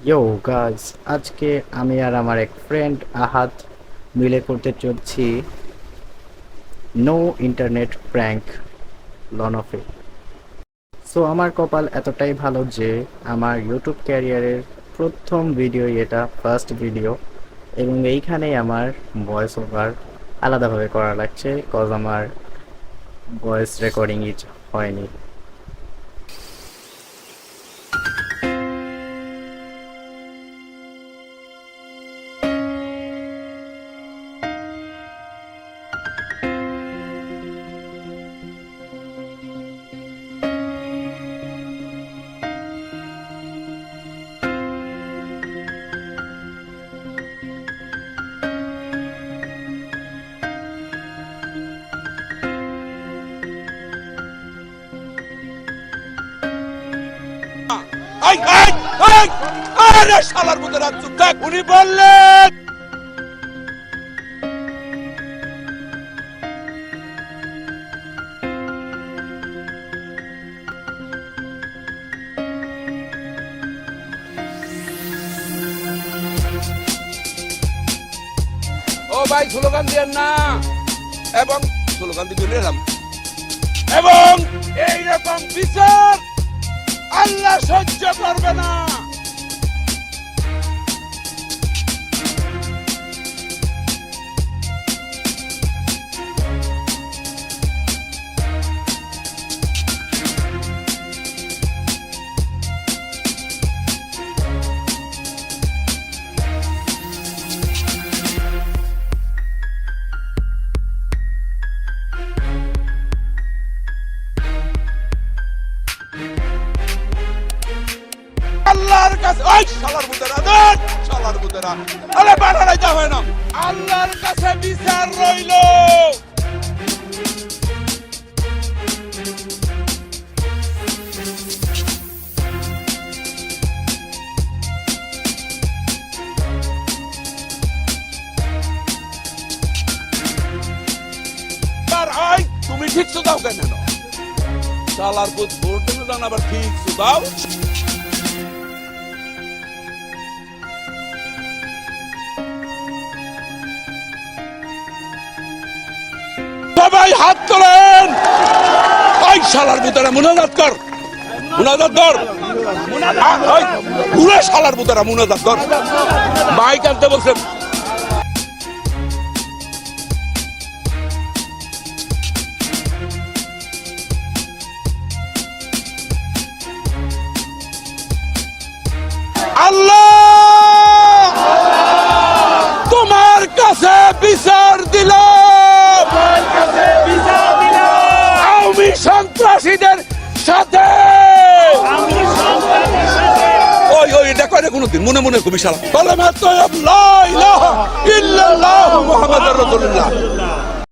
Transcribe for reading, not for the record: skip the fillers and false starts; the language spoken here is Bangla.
ইয়ো গাইস, আজকে আমি আর আমার এক ফ্রেন্ড আহাদ মিলে করতে চলছি নো ইন্টারনেট প্র্যাঙ্ক লনফে। সো আমার কপাল এতটাই ভালো যে আমার ইউটিউব ক্যারিয়ারের প্রথম ভিডিও, এটা ফার্স্ট ভিডিও, এবং এইখানেই আমার ভয়েস ওভার আলাদাভাবে করা লাগছে কজ আমার ভয়েস রেকর্ডিং হয়নি। এই এই এই আরে শালার মতো রাত চুপ থাক। উনি বললেন ও ভাই স্লোগান দিয়েন না, এবং স্লোগান দিয়ে এলাম, এবং এইরকম বিচার আল্লাহ সহ্য করবে না। আল্লাহর কাছে ওই শালার মুদেরা দেন, শালার মুদেরা আরে বাড়াইতে হয় না, আল্লাহর কাছে বিচার রইলো। আর ওই তুমি ঠিক তো দাও কেন না, শালার পুত ভোট দেন আবার ঠিক তো দাও। সবাই হাত তোলেন, ওই শালার বুতারা মুনাজাত কর, মুনাজাত কর, ওই পুরো শালার বুতারা মুনাজাত কর, মাইক আনতে বলছেন। আল্লাহ তোমার কাছে বিচার দিল, আওয়ামী সন্ত্রাসীদের সাথে। ওই ওই এটা করে কোনদিন মনে মনে কবি শালা কালেমা তাইয়্যিবা লা ইলাহা ইল্লাল্লাহু মুহাম্মাদুর রাসূলুল্লাহ।